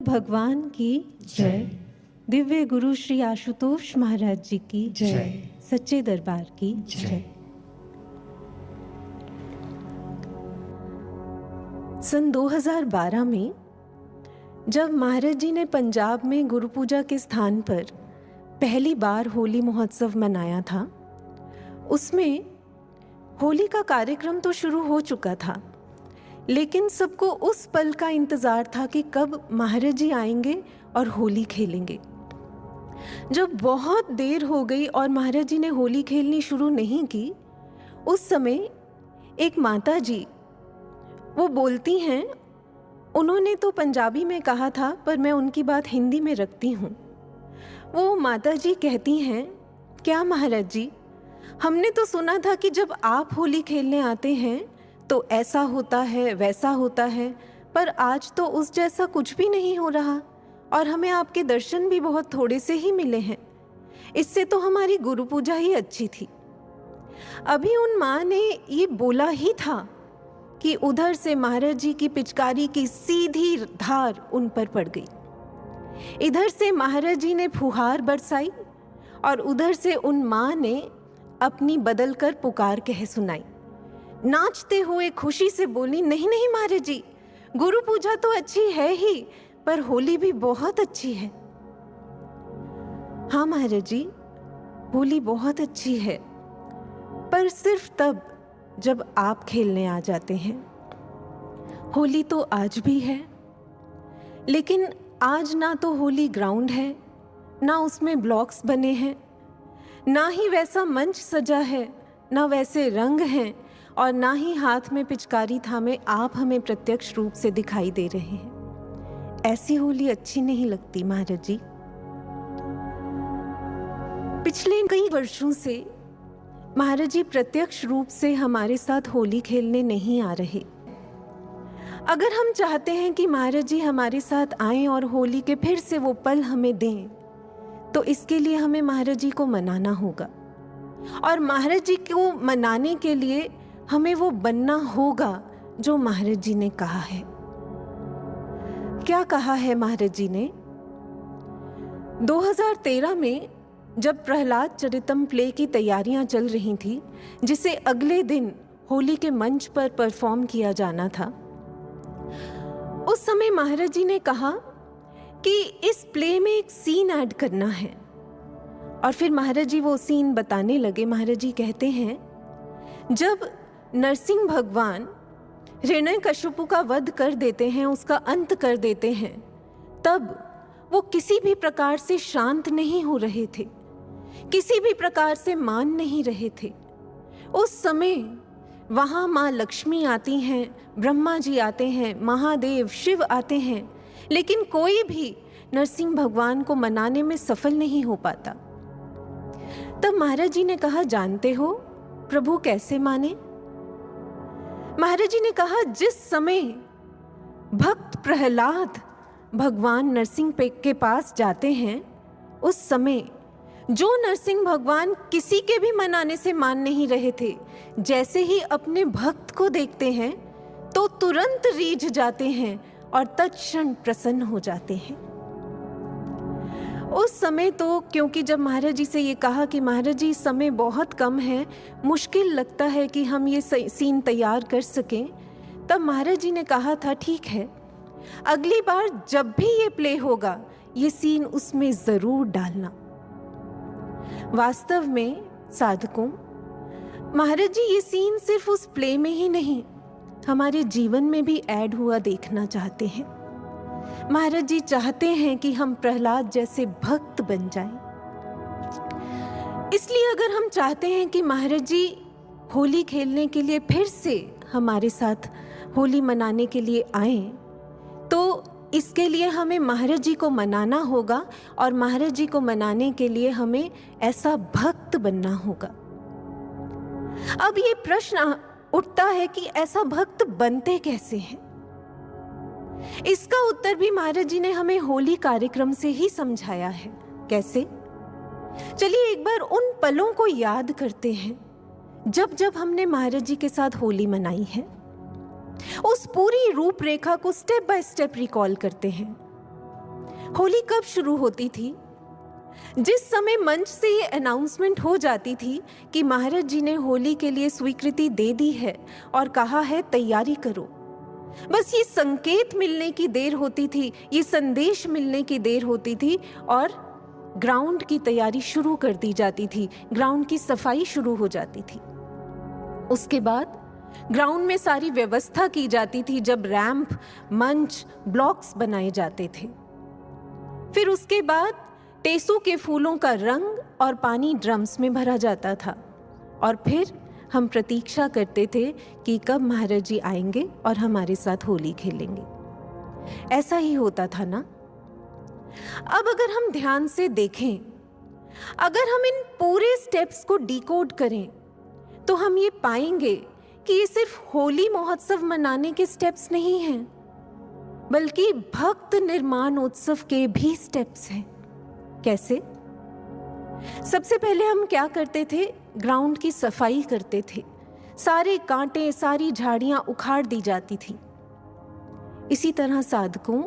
भगवान की जय। दिव्य गुरु श्री आशुतोष महाराज जी की जय। सच्चे दरबार की जय। सन 2012 में जब महाराज जी ने पंजाब में गुरु पूजा के स्थान पर पहली बार होली महोत्सव मनाया था, उसमें होली का कार्यक्रम तो शुरू हो चुका था, लेकिन सबको उस पल का इंतज़ार था कि कब महाराज जी आएंगे और होली खेलेंगे। जब बहुत देर हो गई और महाराज जी ने होली खेलनी शुरू नहीं की, उस समय एक माता जी वो बोलती हैं, उन्होंने तो पंजाबी में कहा था पर मैं उनकी बात हिंदी में रखती हूँ। वो माता जी कहती हैं, क्या महाराज जी, हमने तो सुना था कि जब आप होली खेलने आते हैं तो ऐसा होता है वैसा होता है, पर आज तो उस जैसा कुछ भी नहीं हो रहा और हमें आपके दर्शन भी बहुत थोड़े से ही मिले हैं। इससे तो हमारी गुरु पूजा ही अच्छी थी। अभी उन माँ ने ये बोला ही था कि उधर से महाराज जी की पिचकारी की सीधी धार उन पर पड़ गई। इधर से महाराज जी ने फुहार बरसाई और उधर से उन माँ ने अपनी बदल कर पुकार कह सुनाई। नाचते हुए खुशी से बोली, नहीं नहीं महाराज जी, गुरु पूजा तो अच्छी है ही, पर होली भी बहुत अच्छी है। हाँ महाराज जी, होली बहुत अच्छी है, पर सिर्फ तब जब आप खेलने आ जाते हैं। होली तो आज भी है, लेकिन आज ना तो होली ग्राउंड है, ना उसमें ब्लॉक्स बने हैं, ना ही वैसा मंच सजा है, ना वैसे रंग हैं, और ना ही हाथ में पिचकारी थामे आप हमें प्रत्यक्ष रूप से दिखाई दे रहे हैं। ऐसी होली अच्छी नहीं लगती महाराज जी। पिछले कई वर्षों से महाराज जी प्रत्यक्ष रूप से हमारे साथ होली खेलने नहीं आ रहे। अगर हम चाहते हैं कि महाराज जी हमारे साथ आएं और होली के फिर से वो पल हमें दें, तो इसके लिए हमें महाराज जी को मनाना होगा, और महाराज जी को मनाने के लिए हमें वो बनना होगा जो महाराज जी ने कहा है। क्या कहा है महाराज जी ने? 2013 में जब प्रहलाद चरितम प्ले की तैयारियां चल रही थी, जिसे अगले दिन होली के मंच पर परफॉर्म किया जाना था, उस समय महाराज जी ने कहा कि इस प्ले में एक सीन ऐड करना है, और फिर महाराज जी वो सीन बताने लगे। महाराज जी कहते हैं, जब नरसिंह भगवान हिरण्यकश्यपु का वध कर देते हैं, उसका अंत कर देते हैं, तब वो किसी भी प्रकार से शांत नहीं हो रहे थे, किसी भी प्रकार से मान नहीं रहे थे। उस समय वहाँ माँ लक्ष्मी आती हैं, ब्रह्मा जी आते हैं, महादेव शिव आते हैं, लेकिन कोई भी नरसिंह भगवान को मनाने में सफल नहीं हो पाता। तब महाराज जी ने कहा, जानते हो प्रभु कैसे माने? महाराज जी ने कहा, जिस समय भक्त प्रहलाद भगवान नरसिंह के पास जाते हैं, उस समय जो नरसिंह भगवान किसी के भी मनाने से मान नहीं रहे थे, जैसे ही अपने भक्त को देखते हैं तो तुरंत रीझ जाते हैं और तत्क्षण प्रसन्न हो जाते हैं। उस समय तो, क्योंकि जब महाराज जी से ये कहा कि महाराज जी समय बहुत कम है, मुश्किल लगता है कि हम ये सीन तैयार कर सकें, तब महाराज जी ने कहा था, ठीक है, अगली बार जब भी ये प्ले होगा, ये सीन उसमें ज़रूर डालना। वास्तव में साधकों, महाराज जी ये सीन सिर्फ उस प्ले में ही नहीं, हमारे जीवन में भी ऐड हुआ देखना चाहते हैं। महाराज जी चाहते हैं कि हम प्रहलाद जैसे भक्त बन जाएं। इसलिए अगर हम चाहते हैं कि महाराज जी होली खेलने के लिए फिर से हमारे साथ होली मनाने के लिए आएं, तो इसके लिए हमें महाराज जी को मनाना होगा, और महाराज जी को मनाने के लिए हमें ऐसा भक्त बनना होगा। अब ये प्रश्न उठता है कि ऐसा भक्त बनते कैसे हैं? इसका उत्तर भी महाराज जी ने हमें होली कार्यक्रम से ही समझाया है। कैसे? चलिए एक बार उन पलों को याद करते हैं जब जब हमने महाराज जी के साथ होली मनाई है। उस पूरी रूपरेखा को स्टेप बाय स्टेप रिकॉल करते हैं। होली कब शुरू होती थी? जिस समय मंच से ये अनाउंसमेंट हो जाती थी कि महाराज जी ने होली के लिए स्वीकृति दे दी है और कहा है तैयारी करो, बस ये संकेत मिलने की देर होती थी, ये संदेश मिलने की देर होती थी और ग्राउंड की तैयारी शुरू कर दी जाती थी, ग्राउंड की सफाई शुरू हो जाती थी। उसके बाद ग्राउंड में सारी व्यवस्था की जाती थी, जब रैंप, मंच, ब्लॉक्स बनाए जाते थे। फिर उसके बाद टेसू के फूलों का रंग और पानी ड्रम्स में भरा जाता था और फिर हम प्रतीक्षा करते थे कि कब महाराज जी आएंगे और हमारे साथ होली खेलेंगे। ऐसा ही होता था ना? अब अगर हम ध्यान से देखें, अगर हम इन पूरे स्टेप्स को डिकोड करें तो हम ये पाएंगे कि ये सिर्फ होली महोत्सव मनाने के स्टेप्स नहीं हैं, बल्कि भक्त निर्माण उत्सव के भी स्टेप्स हैं। कैसे? सबसे पहले हम क्या करते थे? ग्राउंड की सफाई करते थे, सारे कांटे, सारी झाड़ियां उखाड़ दी जाती थी। इसी तरह साधकों,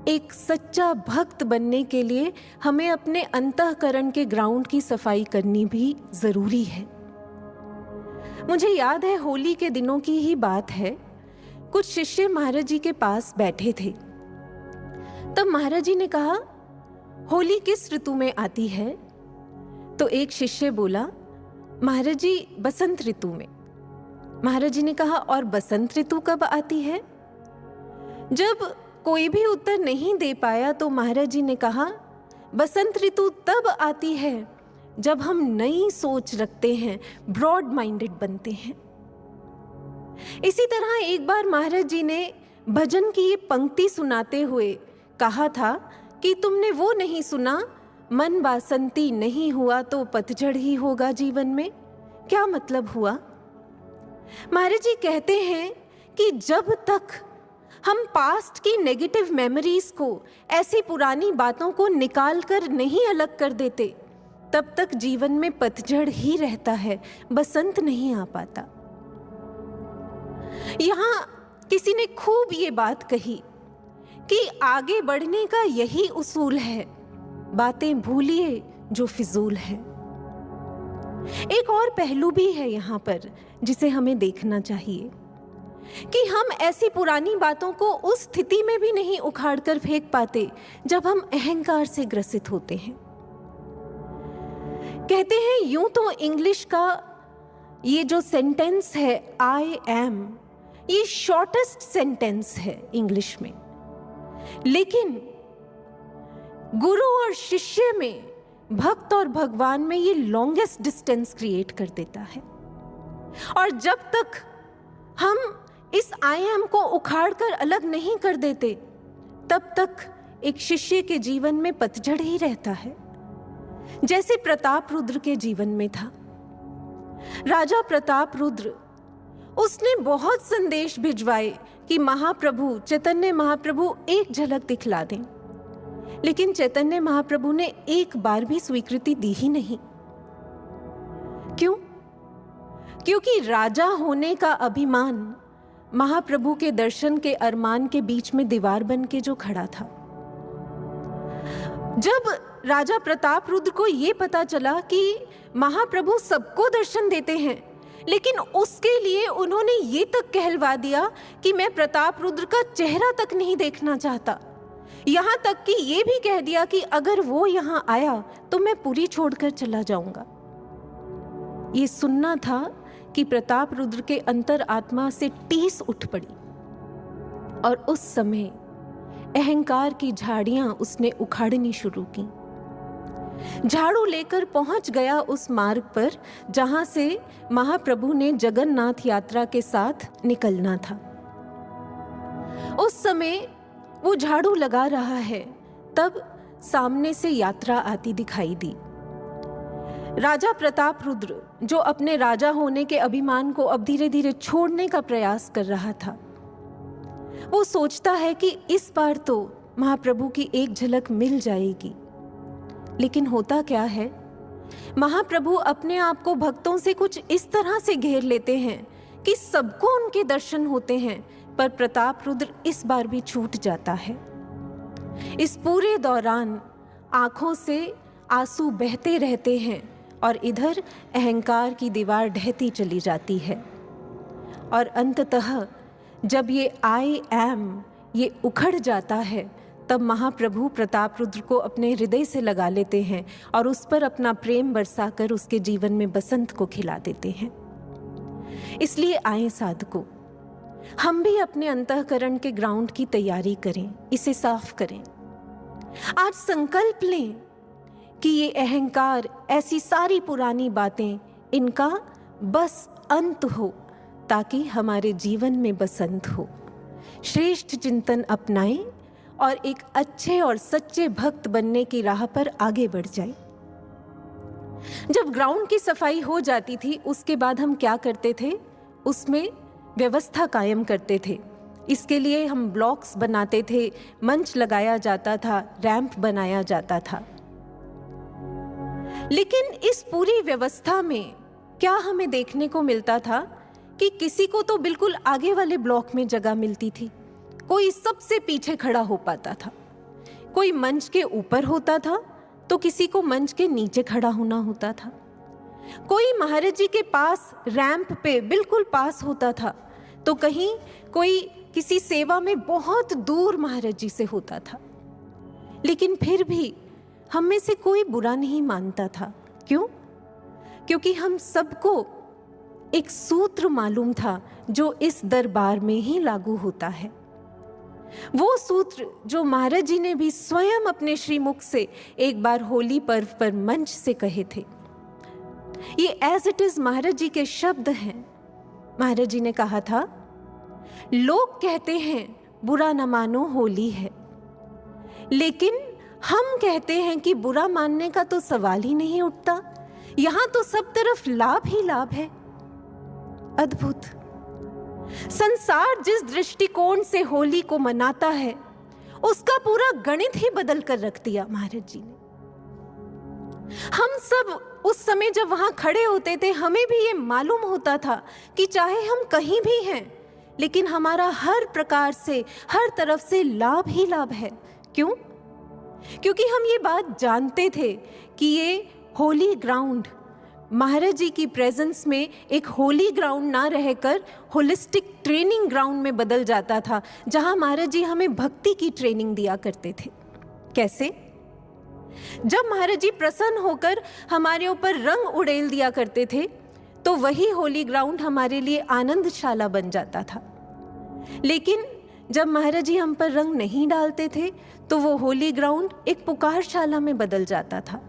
एक सच्चा भक्त बनने के लिए हमें अपने अंतःकरण के ग्राउंड की सफाई करनी भी जरूरी है। मुझे याद है, होली के दिनों की ही बात है, कुछ शिष्य महाराज जी के पास बैठे थे। तब महाराज जी ने कहा, होली किस ऋतु में आती है? तो एक शिष्य बोला, महाराज जी बसंत ऋतु में। महाराज जी ने कहा, और बसंत ऋतु कब आती है? जब कोई भी उत्तर नहीं दे पाया तो महाराज जी ने कहा, बसंत ऋतु तब आती है जब हम नई सोच रखते हैं, ब्रॉड माइंडेड बनते हैं। इसी तरह एक बार महाराज जी ने भजन की ये पंक्ति सुनाते हुए कहा था कि तुमने वो नहीं सुना, मन बासंती नहीं हुआ तो पतझड़ ही होगा जीवन में। क्या मतलब हुआ? महाराज जी कहते हैं कि जब तक हम पास्ट की नेगेटिव मेमोरीज को, ऐसी पुरानी बातों को निकाल कर नहीं अलग कर देते, तब तक जीवन में पतझड़ ही रहता है, बसंत नहीं आ पाता। यहां किसी ने खूब ये बात कही कि आगे बढ़ने का यही उसूल है, बातें भूलिए जो फिजूल है। एक और पहलू भी है यहाँ पर जिसे हमें देखना चाहिए कि हम ऐसी पुरानी बातों को उस स्थिति में भी नहीं उखाड़ कर फेंक पाते जब हम अहंकार से ग्रसित होते हैं। कहते हैं यूं तो इंग्लिश का ये जो सेंटेंस है आई एम, ये शॉर्टेस्ट सेंटेंस है इंग्लिश में, लेकिन गुरु और शिष्य में, भक्त और भगवान में ये लॉन्गेस्ट डिस्टेंस क्रिएट कर देता है। और जब तक हम इस आई एम को उखाड़ कर अलग नहीं कर देते, तब तक एक शिष्य के जीवन में पतझड़ ही रहता है, जैसे प्रताप रुद्र के जीवन में था। राजा प्रताप रुद्र, उसने बहुत संदेश भिजवाए कि महाप्रभु, चैतन्य महाप्रभु एक झलक दिखला दें, लेकिन चैतन्य महाप्रभु ने एक बार भी स्वीकृति दी ही नहीं। क्यों? क्योंकि राजा होने का अभिमान महाप्रभु के दर्शन के अरमान के बीच में दीवार बन के जो खड़ा था। जब राजा प्रताप रुद्र को यह पता चला कि महाप्रभु सबको दर्शन देते हैं, लेकिन उसके लिए उन्होंने ये तक कहलवा दिया कि मैं प्रताप रुद्र का चेहरा तक नहीं देखना चाहता, यहां तक कि ये भी कह दिया कि अगर वो यहां आया तो मैं पुरी छोड़कर चला जाऊंगा। ये सुनना था कि प्रताप रुद्र के अंतर आत्मा से टीस उठ पड़ी और उस समय अहंकार की झाड़ियां उसने उखाड़नी शुरू की। झाड़ू लेकर पहुंच गया उस मार्ग पर जहां से महाप्रभु ने जगन्नाथ यात्रा के साथ निकलना था। उस समय वो झाड़ू लगा रहा है, तब सामने से यात्रा आती दिखाई दी। राजा प्रताप रुद्र, जो अपने राजा होने के अभिमान को अब धीरे धीरे छोड़ने का प्रयास कर रहा था, वो सोचता है कि इस बार तो महाप्रभु की एक झलक मिल जाएगी। लेकिन होता क्या है, महाप्रभु अपने आप को भक्तों से कुछ इस तरह से घेर लेते हैं कि सबको उनके दर्शन होते हैं, पर प्रताप रुद्र इस बार भी छूट जाता है। इस पूरे दौरान आंखों से आंसू बहते रहते हैं और इधर अहंकार की दीवार ढहती चली जाती है। और अंततः जब ये आई एम ये उखड़ जाता है, तब महाप्रभु प्रतापरुद्र को अपने हृदय से लगा लेते हैं और उस पर अपना प्रेम बरसाकर उसके जीवन में बसंत को खिला देते हैं। इसलिए आए साधकों, हम भी अपने अंतःकरण के ग्राउंड की तैयारी करें, इसे साफ करें। आज संकल्प लें कि ये अहंकार, ऐसी सारी पुरानी बातें, इनका बस अंत हो ताकि हमारे जीवन में बसंत हो। श्रेष्ठ चिंतन अपनाएं और एक अच्छे और सच्चे भक्त बनने की राह पर आगे बढ़ जाएं। जब ग्राउंड की सफाई हो जाती थी, उसके बाद हम क्या करते थे? उसमें व्यवस्था कायम करते थे। इसके लिए हम ब्लॉक्स बनाते थे, मंच लगाया जाता था, रैंप बनाया जाता था। लेकिन इस पूरी व्यवस्था में क्या हमें देखने को मिलता था कि किसी को तो बिल्कुल आगे वाले ब्लॉक में जगह मिलती थी, कोई सबसे पीछे खड़ा हो पाता था, कोई मंच के ऊपर होता था तो किसी को मंच के नीचे खड़ा होना होता था, कोई महाराज जी के पास रैंप पे बिल्कुल पास होता था तो कहीं कोई किसी सेवा में बहुत दूर महाराज जी से होता था। लेकिन फिर भी हम में से कोई बुरा नहीं मानता था। क्यों? क्योंकि हम सबको एक सूत्र मालूम था जो इस दरबार में ही लागू होता है। वो सूत्र जो महाराज जी ने भी स्वयं अपने श्रीमुख से एक बार होली पर्व पर मंच से कहे थे। ये एज इट इज महाराज जी के शब्द हैं। महाराज जी ने कहा था, लोग कहते हैं बुरा न मानो होली है, लेकिन हम कहते हैं कि बुरा मानने का तो सवाल ही नहीं उठता, यहां तो सब तरफ लाभ ही लाभ है। अद्भुत। संसार जिस दृष्टिकोण से होली को मनाता है, उसका पूरा गणित ही बदल कर रख दिया महाराज जी ने। हम सब उस समय जब वहां खड़े होते थे, हमें भी ये मालूम होता था कि चाहे हम कहीं भी हैं, लेकिन हमारा हर प्रकार से, हर तरफ से लाभ ही लाभ है। क्यों? क्योंकि हम ये बात जानते थे कि ये होली ग्राउंड महाराज जी की प्रेजेंस में एक होली ग्राउंड ना रहकर होलिस्टिक ट्रेनिंग ग्राउंड में बदल जाता था, जहां महाराज जी हमें भक्ति की ट्रेनिंग दिया करते थे। कैसे? जब महाराज जी प्रसन्न होकर हमारे ऊपर रंग उड़ेल दिया करते थे, तो वही होली ग्राउंड हमारे लिए आनंदशाला बन जाता था। लेकिन जब महाराज जी हम पर रंग नहीं डालते थे, तो वो होली ग्राउंड एक पुकारशाला में बदल जाता था।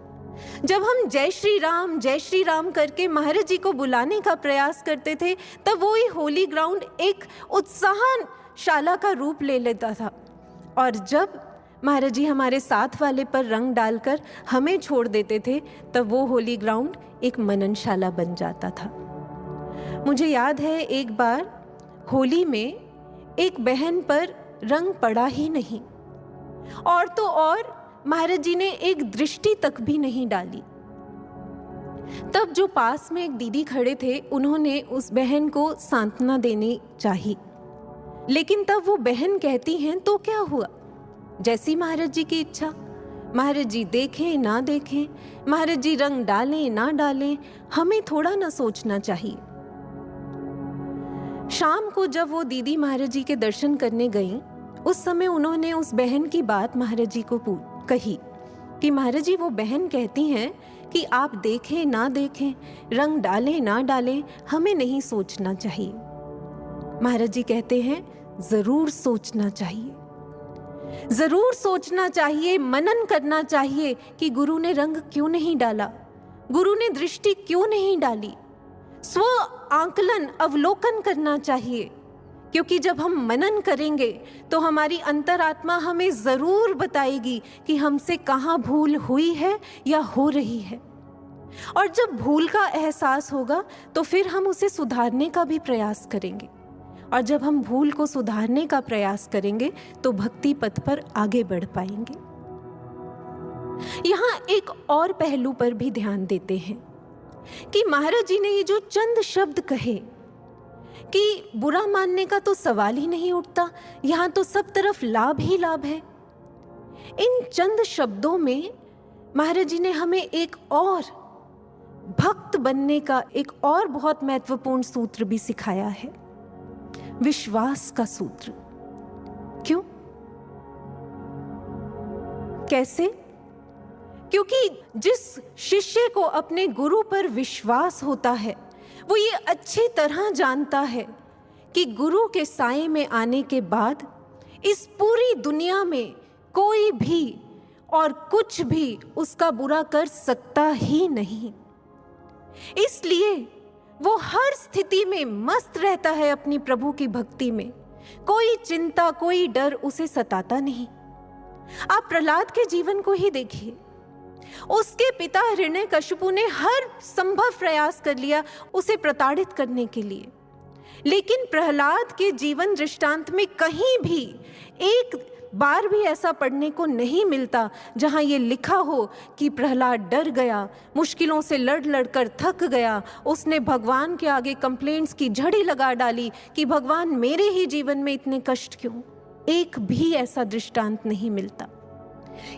जब हम जय श्री राम करके महाराज जी को बुलाने का प्रयास करते थे, तब वो ही होली ग्राउंड एक उत्साहशाला का रूप ले लेता था। और जब महाराज जी हमारे साथ वाले पर रंग डालकर हमें छोड़ देते थे, तब वो होली ग्राउंड एक मननशाला बन जाता था। मुझे याद है एक बार होली में एक बहन पर रंग पड़ा ही नहीं, और तो और महाराज जी ने एक दृष्टि तक भी नहीं डाली। तब जो पास में एक दीदी खड़े थे, उन्होंने उस बहन को सांत्वना देनी चाहिए, लेकिन तब वो बहन कहती हैं, तो क्या हुआ, जैसी महाराज जी की इच्छा, महाराज जी देखें ना देखें, महाराज जी रंग डालें ना डालें, हमें थोड़ा ना सोचना चाहिए। शाम को जब वो दीदी महाराज जी के दर्शन करने गई, उस समय उन्होंने उस बहन की बात महाराज जी को कही कि महाराज जी, वो बहन कहती हैं कि आप देखें ना देखें, रंग डालें ना डालें, हमें नहीं सोचना चाहिए। महाराज जी कहते हैं, जरूर सोचना चाहिए, जरूर सोचना चाहिए, मनन करना चाहिए कि गुरु ने रंग क्यों नहीं डाला, गुरु ने दृष्टि क्यों नहीं डाली। स्व आंकलन, अवलोकन करना चाहिए, क्योंकि जब हम मनन करेंगे तो हमारी अंतरात्मा हमें जरूर बताएगी कि हमसे कहाँ भूल हुई है या हो रही है। और जब भूल का एहसास होगा तो फिर हम उसे सुधारने का भी प्रयास करेंगे, और जब हम भूल को सुधारने का प्रयास करेंगे तो भक्ति पथ पर आगे बढ़ पाएंगे। यहाँ एक और पहलू पर भी ध्यान देते हैं कि महाराज जी ने ये जो चंद शब्द कहे कि बुरा मानने का तो सवाल ही नहीं उठता, यहाँ तो सब तरफ लाभ ही लाभ है, इन चंद शब्दों में महाराज जी ने हमें एक और भक्त बनने का एक और बहुत महत्वपूर्ण सूत्र भी सिखाया है, विश्वास का सूत्र। क्यों? कैसे? क्योंकि जिस शिष्य को अपने गुरु पर विश्वास होता है वो ये अच्छी तरह जानता है कि गुरु के साए में आने के बाद इस पूरी दुनिया में कोई भी और कुछ भी उसका बुरा कर सकता ही नहीं। इसलिए वो हर स्थिति में मस्त रहता है अपनी प्रभु की भक्ति में। कोई चिंता, कोई डर उसे सताता नहीं। आप प्रहलाद के जीवन को ही देखिए। उसके पिता हिरण्यकशिपु ने हर संभव प्रयास कर लिया उसे प्रताड़ित करने के लिए, लेकिन प्रहलाद के जीवन दृष्टांत में कहीं भी एक बार भी ऐसा पढ़ने को नहीं मिलता जहां ये लिखा हो कि प्रहलाद डर गया, मुश्किलों से लड़ लड़कर थक गया, उसने भगवान के आगे कंप्लेंट्स की झड़ी लगा डाली कि भगवान मेरे ही जीवन में इतने कष्ट क्यों। एक भी ऐसा दृष्टांत नहीं मिलता।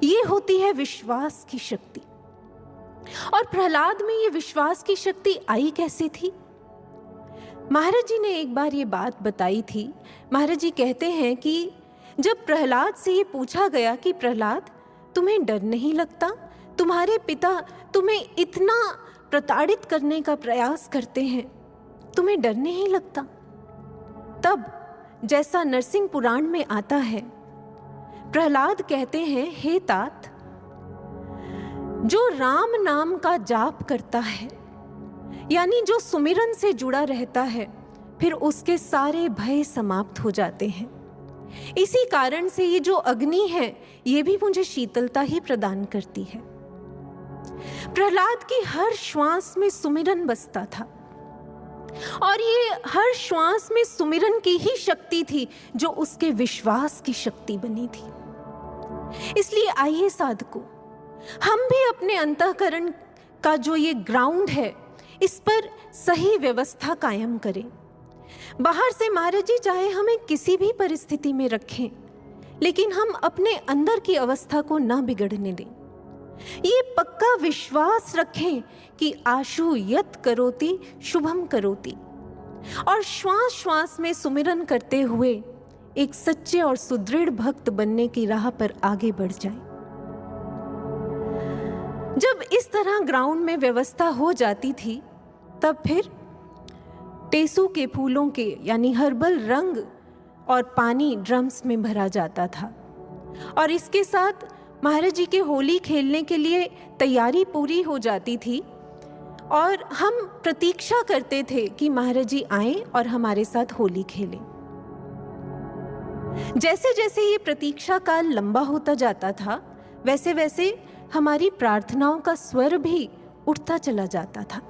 ये होती है विश्वास की शक्ति। और प्रहलाद में ये विश्वास की शक्ति आई कैसे थी? महाराज जी ने एक बार ये बात बताई थी। महाराज जी कहते हैं कि जब प्रहलाद से ये पूछा गया कि प्रहलाद, तुम्हें डर नहीं लगता? तुम्हारे पिता तुम्हें इतना प्रताड़ित करने का प्रयास करते हैं, तुम्हें डर नहीं लगता? तब जैसा नरसिंह पुराण में आता है, प्रहलाद कहते हैं, हे तात, जो राम नाम का जाप करता है, यानी जो सुमिरन से जुड़ा रहता है, फिर उसके सारे भय समाप्त हो जाते हैं। इसी कारण से ये जो अग्नि है ये भी मुझे शीतलता ही प्रदान करती है। प्रहलाद की हर श्वास में सुमिरन बसता था और ये हर श्वास में सुमिरन की ही शक्ति थी जो उसके विश्वास की शक्ति बनी थी। इसलिए आइए साधकों, हम भी अपने अंतःकरण का जो ये ग्राउंड है इस पर सही व्यवस्था कायम करें। बाहर से महाराज जी चाहे हमें किसी भी परिस्थिति में रखें, लेकिन हम अपने अंदर की अवस्था को ना बिगड़ने दें। ये पक्का विश्वास रखें कि आशु यत् करोति शुभम करोति, और श्वास श्वास में सुमिरन करते हुए एक सच्चे और सुदृढ़ भक्त बनने की राह पर आगे बढ़ जाएं। जब इस तरह ग्राउंड में व्यवस्था हो जाती थी, तब फिर टेसू के फूलों के यानी हर्बल रंग और पानी ड्रम्स में भरा जाता था, और इसके साथ महाराज जी के होली खेलने के लिए तैयारी पूरी हो जाती थी और हम प्रतीक्षा करते थे कि महाराज जी आएं और हमारे साथ होली खेलें। जैसे जैसे ये प्रतीक्षा काल लंबा होता जाता था, वैसे वैसे हमारी प्रार्थनाओं का स्वर भी उठता चला जाता था।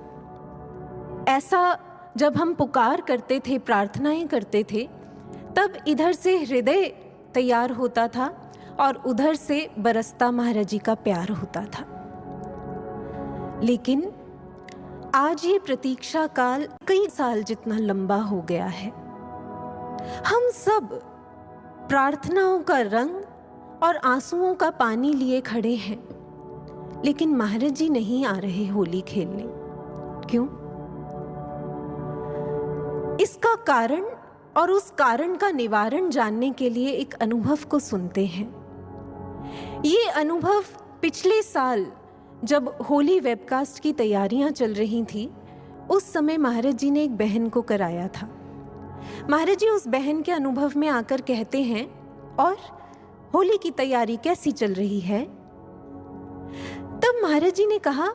ऐसा जब हम पुकार करते थे, प्रार्थनाएं करते थे, तब इधर से हृदय तैयार होता था और उधर से बरसता महाराज जी का प्यार होता था। लेकिन आज ये प्रतीक्षा काल कई साल जितना लंबा हो गया है। हम सब प्रार्थनाओं का रंग और आंसुओं का पानी लिए खड़े हैं, लेकिन महाराज जी नहीं आ रहे होली खेलने। क्यों? इसका कारण और उस कारण का निवारण जानने के लिए एक अनुभव को सुनते हैं। ये अनुभव पिछले साल जब होली वेबकास्ट की तैयारियां चल रही थी, उस समय महाराज जी ने एक बहन को कराया था। महाराज जी उस बहन के अनुभव में आकर कहते हैं, और होली की तैयारी कैसी चल रही है? तब महाराज जी ने कहा,